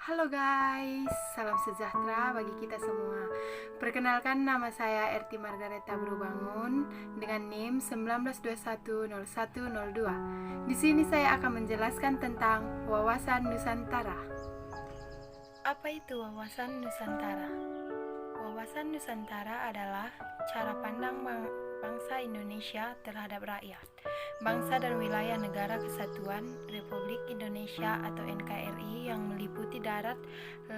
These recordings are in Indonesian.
Halo guys, salam sejahtera bagi kita semua. Perkenalkan, nama saya Erti Margareta Brubangun dengan NIM 19210102. Di sini saya akan menjelaskan tentang wawasan Nusantara. Apa itu wawasan Nusantara? Wawasan Nusantara adalah cara pandang bangsa Indonesia terhadap rakyat, bangsa dan wilayah negara kesatuan Republik Indonesia atau NKRI yang meliputi darat,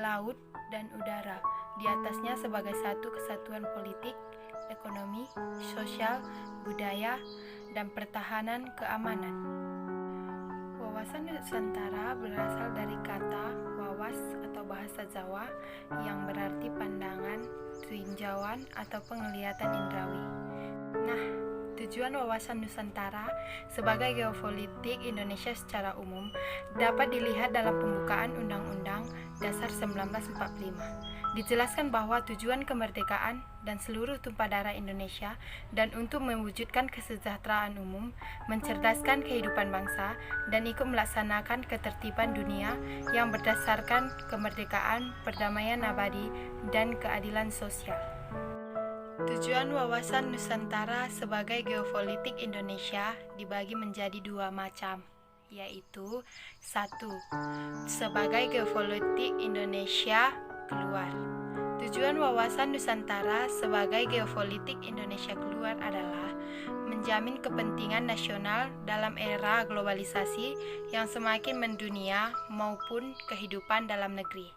laut, dan udara, di atasnya sebagai satu kesatuan politik, ekonomi, sosial, budaya, dan pertahanan keamanan. Wawasan Nusantara berasal dari kata wawas atau bahasa Jawa yang berarti pandangan, tinjauan, atau penglihatan indrawi. Nah, tujuan wawasan Nusantara sebagai geopolitik Indonesia secara umum dapat dilihat dalam pembukaan Undang-Undang Dasar 1945. Dijelaskan bahwa tujuan kemerdekaan dan seluruh tumpah darah Indonesia dan untuk mewujudkan kesejahteraan umum, mencerdaskan kehidupan bangsa, dan ikut melaksanakan ketertiban dunia yang berdasarkan kemerdekaan, perdamaian abadi, dan keadilan sosial. Tujuan wawasan Nusantara sebagai geopolitik Indonesia dibagi menjadi dua macam, yaitu 1. Sebagai geopolitik Indonesia keluar. Tujuan wawasan Nusantara sebagai geopolitik Indonesia keluar adalah menjamin kepentingan nasional dalam era globalisasi yang semakin mendunia maupun kehidupan dalam negeri.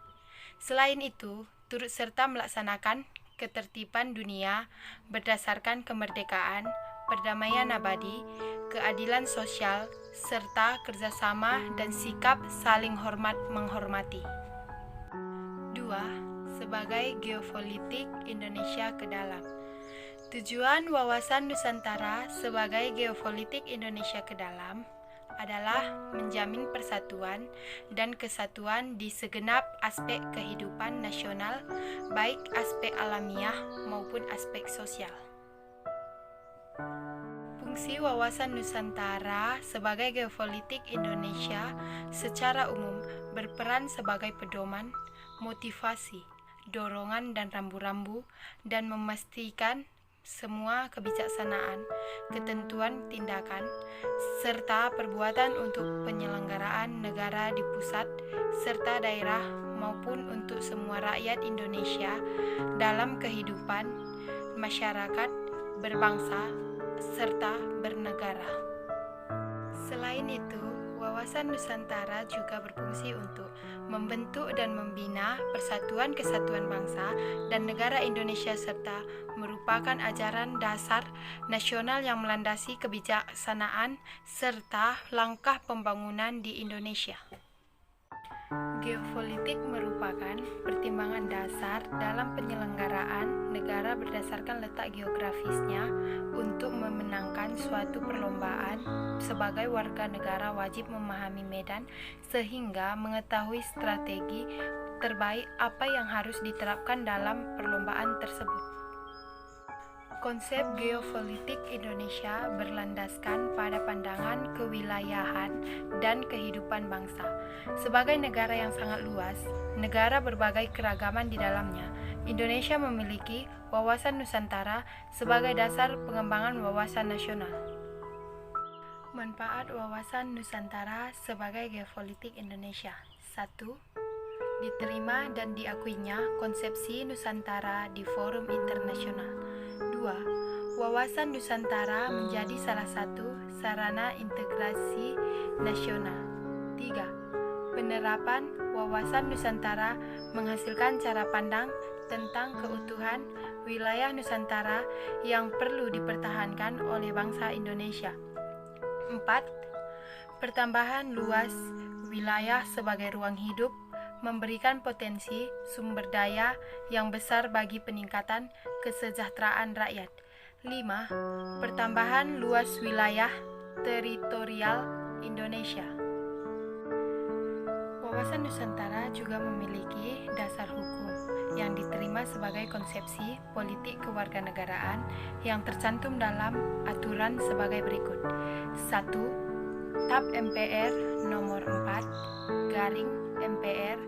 Selain itu, turut serta melaksanakan ketertiban dunia berdasarkan kemerdekaan, perdamaian abadi, keadilan sosial, serta kerjasama dan sikap saling hormat menghormati. 2. Sebagai geopolitik Indonesia ke dalam. Tujuan wawasan Nusantara sebagai geopolitik Indonesia ke dalam adalah menjamin persatuan dan kesatuan di segenap aspek kehidupan nasional, baik aspek alamiah maupun aspek sosial. Fungsi wawasan Nusantara sebagai geopolitik Indonesia secara umum berperan sebagai pedoman, motivasi, dorongan dan rambu-rambu, dan memastikan semua kebijaksanaan, ketentuan tindakan, serta perbuatan untuk penyelenggaraan negara di pusat serta daerah maupun untuk semua rakyat Indonesia dalam kehidupan masyarakat, berbangsa, serta bernegara. Selain itu, wawasan Nusantara juga berfungsi untuk membentuk dan membina persatuan kesatuan bangsa dan negara Indonesia serta merupakan ajaran dasar nasional yang melandasi kebijaksanaan serta langkah pembangunan di Indonesia. Geopolitik merupakan pertimbangan dasar dalam penyelenggaraan negara berdasarkan letak geografisnya untuk memenangkan suatu perlombaan. Sebagai warga negara wajib memahami medan sehingga mengetahui strategi terbaik apa yang harus diterapkan dalam perlombaan tersebut. Konsep geopolitik Indonesia berlandaskan pada pandangan kewilayahan dan kehidupan bangsa. Sebagai negara yang sangat luas, negara berbagai keragaman di dalamnya, Indonesia memiliki wawasan Nusantara sebagai dasar pengembangan wawasan nasional. Manfaat wawasan Nusantara sebagai geopolitik Indonesia. 1. Diterima dan diakuinya konsepsi Nusantara di forum internasional. 2. Wawasan Nusantara menjadi salah satu sarana integrasi nasional. 3. Penerapan wawasan Nusantara menghasilkan cara pandang tentang keutuhan wilayah Nusantara yang perlu dipertahankan oleh bangsa Indonesia. 4. Pertambahan luas wilayah sebagai ruang hidup memberikan potensi sumber daya yang besar bagi peningkatan kesejahteraan rakyat. 5. Pertambahan luas wilayah teritorial Indonesia. Wawasan Nusantara juga memiliki dasar hukum yang diterima sebagai konsepsi politik kewarganegaraan yang tercantum dalam aturan sebagai berikut. 1. TAP MPR nomor 4 garing MPR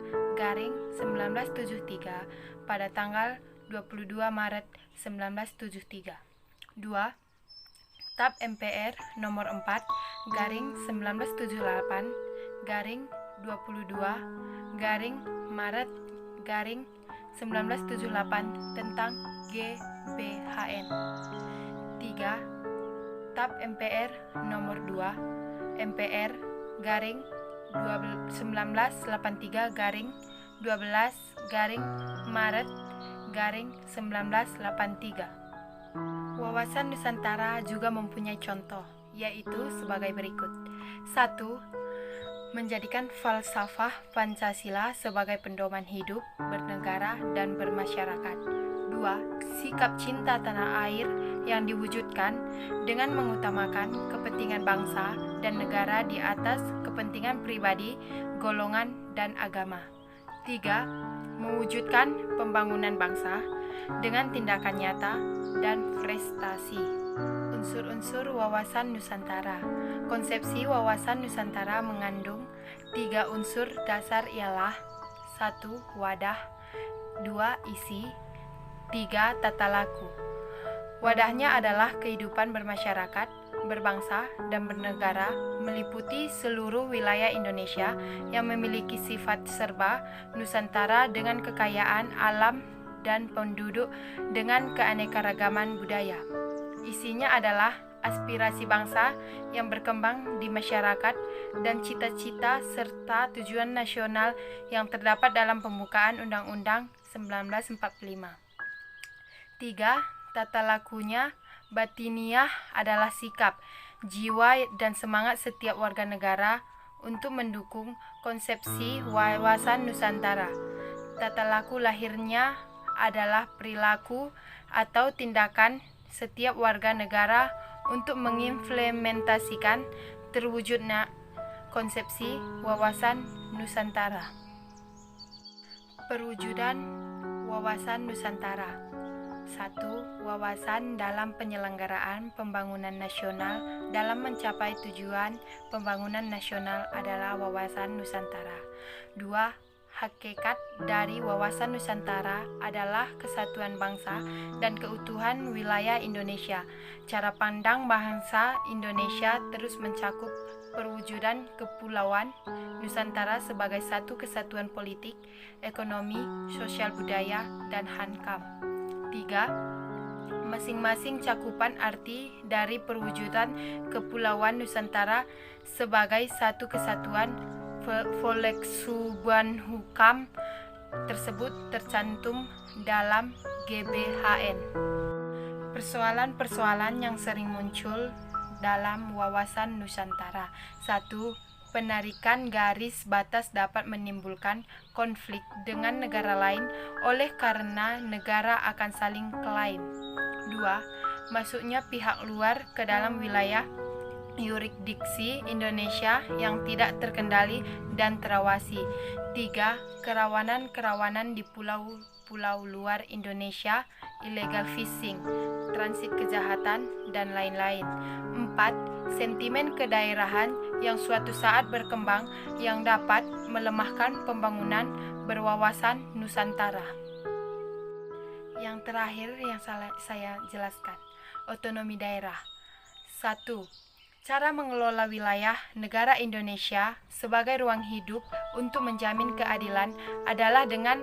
1973 pada tanggal 22 Maret 1973. 2. TAP MPR nomor 4 1978 22 Maret 1978 tentang GBHN. 3. TAP MPR nomor 2 MPR 1983 12 Maret 1983. Wawasan Nusantara juga mempunyai contoh, yaitu sebagai berikut. 1. Menjadikan falsafah Pancasila sebagai pedoman hidup, bernegara, dan bermasyarakat. 2. Sikap cinta tanah air yang diwujudkan dengan mengutamakan kepentingan bangsa dan negara di atas kepentingan pribadi, golongan, dan agama. 3. Mewujudkan pembangunan bangsa dengan tindakan nyata dan prestasi. Unsur-unsur wawasan Nusantara. Konsepsi wawasan Nusantara mengandung 3 unsur dasar ialah 1. Wadah, 2. Isi, 3. Tata laku. Wadahnya adalah kehidupan bermasyarakat, berbangsa, dan bernegara meliputi seluruh wilayah Indonesia yang memiliki sifat serba Nusantara dengan kekayaan alam dan penduduk dengan keanekaragaman budaya. Isinya adalah aspirasi bangsa yang berkembang di masyarakat dan cita-cita serta tujuan nasional yang terdapat dalam pembukaan Undang-Undang 1945. 3. Tata lakunya batiniah adalah sikap, jiwa, dan semangat setiap warga negara untuk mendukung konsepsi wawasan Nusantara. Tata laku lahirnya adalah perilaku atau tindakan setiap warga negara untuk mengimplementasikan terwujudnya konsepsi wawasan Nusantara. Perwujudan wawasan Nusantara. 1. Wawasan dalam penyelenggaraan pembangunan nasional dalam mencapai tujuan pembangunan nasional adalah wawasan Nusantara. 2. Hakikat dari wawasan Nusantara adalah kesatuan bangsa dan keutuhan wilayah Indonesia. Cara pandang bangsa Indonesia terus mencakup perwujudan kepulauan Nusantara sebagai satu kesatuan politik, ekonomi, sosial budaya, dan hankam. 3. Masing-masing cakupan arti dari perwujudan kepulauan Nusantara sebagai satu kesatuan Volkswagen Hukam tersebut tercantum dalam GBHN. Persoalan-persoalan yang sering muncul dalam wawasan Nusantara. 1. Penarikan garis batas dapat menimbulkan konflik dengan negara lain oleh karena negara akan saling klaim. 2. Masuknya pihak luar ke dalam wilayah yurisdiksi Indonesia yang tidak terkendali dan terawasi. 3. Kerawanan-kerawanan di pulau-pulau luar Indonesia, illegal fishing, transit kejahatan, dan lain-lain. 4. Sentimen kedaerahan yang suatu saat berkembang yang dapat melemahkan pembangunan berwawasan Nusantara. Yang terakhir yang saya jelaskan, otonomi daerah. 1. Cara mengelola wilayah negara Indonesia sebagai ruang hidup untuk menjamin keadilan adalah dengan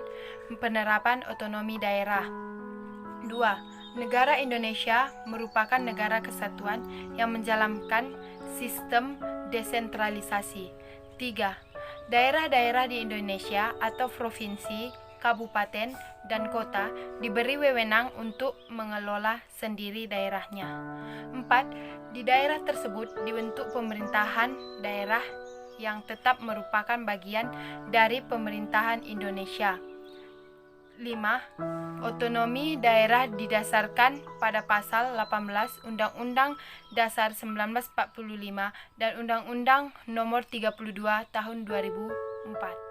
penerapan otonomi daerah. 2. Negara Indonesia merupakan negara kesatuan yang menjalankan sistem desentralisasi. 3. Daerah-daerah di Indonesia atau provinsi, kabupaten, dan kota diberi wewenang untuk mengelola sendiri daerahnya. 4. Di daerah tersebut dibentuk pemerintahan daerah yang tetap merupakan bagian dari pemerintahan Indonesia. 5. Otonomi daerah didasarkan pada Pasal 18 Undang-Undang Dasar 1945 dan Undang-Undang Nomor 32 Tahun 2004.